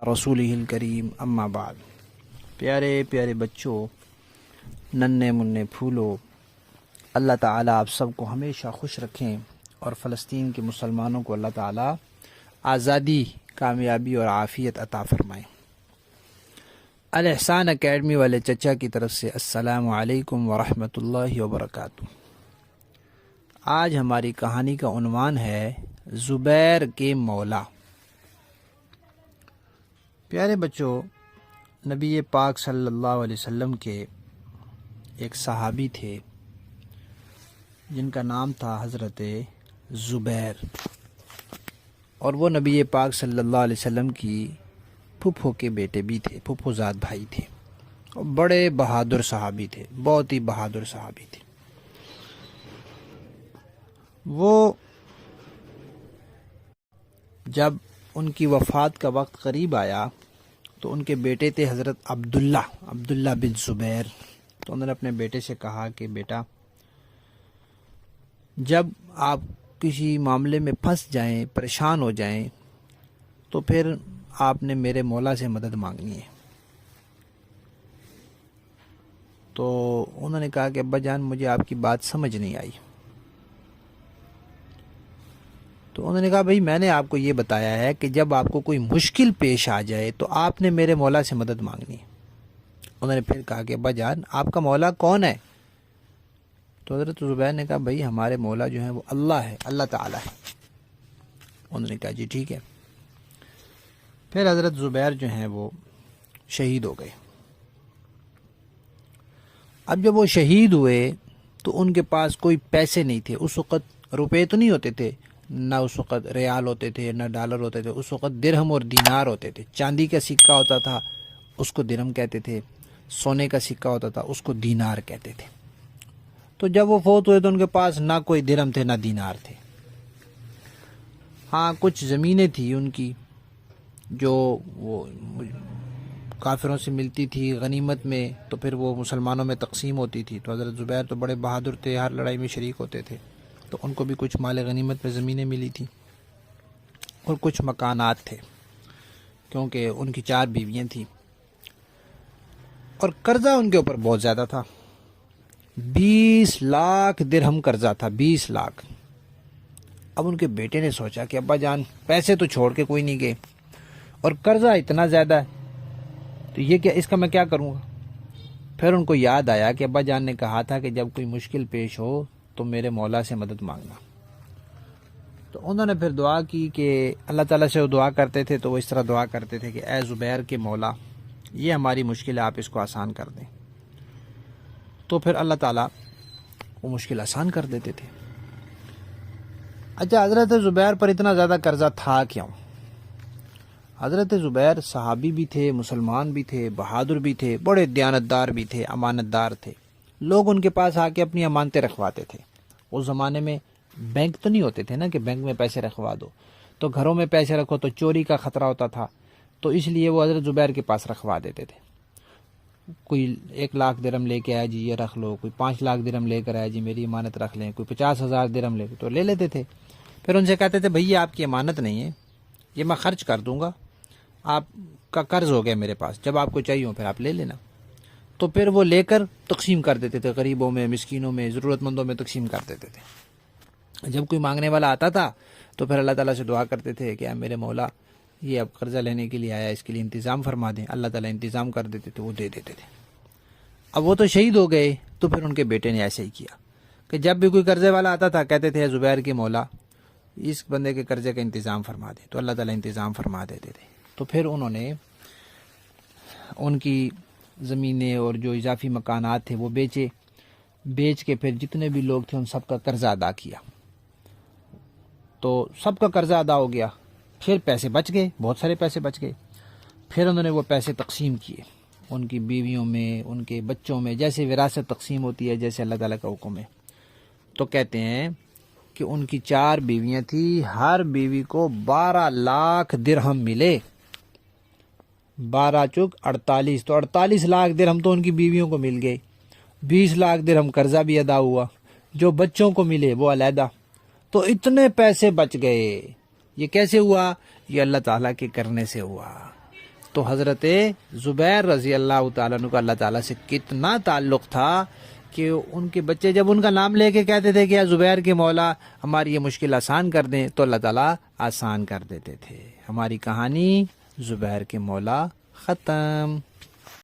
رسولہ الکریم اما بعد۔ پیارے پیارے بچوں، ننھے منھے پھولو، اللہ تعالیٰ آپ سب کو ہمیشہ خوش رکھیں اور فلسطین کے مسلمانوں کو اللہ تعالیٰ آزادی، کامیابی اور عافیت عطا فرمائیں۔ الاحسان اکیڈمی والے چچا کی طرف سے السلام علیکم ورحمۃ اللہ وبرکاتہ۔ آج ہماری کہانی کا عنوان ہے زبیر کے مولا۔ پیارے بچوں، نبی پاک صلی اللہ علیہ وسلم کے ایک صحابی تھے جن کا نام تھا حضرت زبیر، اور وہ نبی پاک صلی اللہ علیہ وسلم کی پھپھو کے بیٹے بھی تھے، پھپھو زاد بھائی تھے، اور بڑے بہادر صحابی تھے، بہت ہی بہادر صحابی تھے۔ وہ جب ان کی وفات کا وقت قریب آیا تو ان کے بیٹے تھے حضرت عبداللہ بن زبیر، تو انہوں نے اپنے بیٹے سے کہا کہ بیٹا، جب آپ کسی معاملے میں پھنس جائیں، پریشان ہو جائیں، تو پھر آپ نے میرے مولا سے مدد مانگنی ہے۔ تو انہوں نے کہا کہ ابا جان، مجھے آپ کی بات سمجھ نہیں آئی۔ تو انہوں نے کہا بھئی، میں نے آپ کو یہ بتایا ہے کہ جب آپ کو کوئی مشکل پیش آ جائے تو آپ نے میرے مولا سے مدد مانگنی ہے۔ انہوں نے پھر کہا کہ ابا جان، آپ کا مولا کون ہے؟ تو حضرت زبیر نے کہا بھئی، ہمارے مولا جو ہیں وہ اللہ ہے، اللہ تعالیٰ ہے۔ انہوں نے کہا جی ٹھیک ہے۔ پھر حضرت زبیر جو ہیں وہ شہید ہو گئے۔ اب جب وہ شہید ہوئے تو ان کے پاس کوئی پیسے نہیں تھے۔ اس وقت روپے تو نہیں ہوتے تھے، نہ اس وقت ریال ہوتے تھے، نہ ڈالر ہوتے تھے۔ اس وقت درہم اور دینار ہوتے تھے۔ چاندی کا سکہ ہوتا تھا، اس کو درہم کہتے تھے، سونے کا سکہ ہوتا تھا، اس کو دینار کہتے تھے۔ تو جب وہ فوت ہوئے تو ان کے پاس نہ کوئی درہم تھے، نہ دینار تھے۔ ہاں، کچھ زمینیں تھیں ان کی جو وہ کافروں سے ملتی تھی غنیمت میں، تو پھر وہ مسلمانوں میں تقسیم ہوتی تھی۔ تو حضرت زبیر تو بڑے بہادر تھے، ہر لڑائی میں شریک ہوتے تھے، تو ان کو بھی کچھ مال غنیمت میں زمینیں ملی تھیں، اور کچھ مکانات تھے، کیونکہ ان کی 4 بیویاں تھیں، اور قرضہ ان کے اوپر بہت زیادہ تھا۔ 20 لاکھ درہم قرضہ تھا، 20 لاکھ۔ اب ان کے بیٹے نے سوچا کہ ابا جان، پیسے تو چھوڑ کے کوئی نہیں گئے، اور قرضہ اتنا زیادہ ہے، تو یہ کیا، اس کا میں کیا کروں گا؟ پھر ان کو یاد آیا کہ ابا جان نے کہا تھا کہ جب کوئی مشکل پیش ہو تو میرے مولا سے مدد مانگنا۔ تو انہوں نے پھر دعا کی کہ اللہ تعالیٰ سے وہ دعا کرتے تھے، تو وہ اس طرح دعا کرتے تھے کہ اے زبیر کے مولا، یہ ہماری مشکل ہے، آپ اس کو آسان کر دیں۔ تو پھر اللہ تعالیٰ وہ مشکل آسان کر دیتے تھے۔ اچھا، حضرت زبیر پر اتنا زیادہ قرضہ تھا کیوں؟ حضرت زبیر صحابی بھی تھے، مسلمان بھی تھے، بہادر بھی تھے، بڑے دیانتدار بھی تھے، امانت دار تھے۔ لوگ ان کے پاس آ کے اپنی امانتیں رکھواتے تھے۔ اس زمانے میں بینک تو نہیں ہوتے تھے نا کہ بینک میں پیسے رکھوا دو، تو گھروں میں پیسے رکھو تو چوری کا خطرہ ہوتا تھا، تو اس لیے وہ حضرت زبیر کے پاس رکھوا دیتے تھے۔ کوئی 1 لاکھ درہم لے کے آیا، جی یہ رکھ لو، کوئی 5 لاکھ درہم لے کر آیا، جی میری امانت رکھ لیں، کوئی 50,000 درہم لے کے، تو لے لیتے تھے۔ پھر ان سے کہتے تھے بھئی، یہ آپ کی امانت نہیں ہے، یہ میں خرچ کر دوں گا، آپ کا قرض ہو گیا میرے پاس، جب آپ کو چاہیے ہو پھر آپ لے لینا۔ تو پھر وہ لے کر تقسیم کر دیتے تھے، غریبوں میں، مسکینوں میں، ضرورت مندوں میں تقسیم کر دیتے تھے۔ جب کوئی مانگنے والا آتا تھا تو پھر اللہ تعالیٰ سے دعا کرتے تھے کہ اے میرے مولا، یہ اب قرضہ لینے کے لیے آیا، اس کے لیے انتظام فرما دیں۔ اللہ تعالیٰ انتظام کر دیتے تھے، وہ دے دیتے تھے۔ اب وہ تو شہید ہو گئے، تو پھر ان کے بیٹے نے ایسے ہی کیا کہ جب بھی کوئی قرضے والا آتا تھا کہتے تھے زبیر کے مولا، اس بندے کے قرضے کا انتظام فرما دیں، تو اللہ تعالیٰ انتظام فرما دیتے تھے۔ تو پھر انہوں نے ان کی زمینیں اور جو اضافی مکانات تھے وہ بیچ کے پھر جتنے بھی لوگ تھے ان سب کا قرضہ ادا کیا۔ تو سب کا قرضہ ادا ہو گیا، پھر پیسے بچ گئے، بہت سارے پیسے بچ گئے۔ پھر انہوں نے وہ پیسے تقسیم کیے ان کی بیویوں میں، ان کے بچوں میں، جیسے وراثت تقسیم ہوتی ہے، جیسے اللہ تعالیٰ کا حکم ہے۔ تو کہتے ہیں کہ ان کی 4 بیویاں تھیں، ہر بیوی کو 12 لاکھ درہم ملے۔ 12 چوک 48، تو 48 لاکھ درہم تو ان کی بیویوں کو مل گئے۔ 20 لاکھ درہم قرضہ بھی ادا ہوا، جو بچوں کو ملے وہ علیحدہ۔ تو اتنے پیسے بچ گئے۔ یہ کیسے ہوا؟ یہ اللہ تعالیٰ کے کرنے سے ہوا۔ تو حضرت زبیر رضی اللہ تعالیٰ عنہ کا اللہ تعالیٰ سے کتنا تعلق تھا کہ ان کے بچے جب ان کا نام لے کے کہتے تھے کہ یا زبیر کے مولا ہماری یہ مشکل آسان کر دیں، تو اللہ تعالیٰ آسان کر دیتے تھے۔ ہماری کہانی زبیر کے مولا ختم۔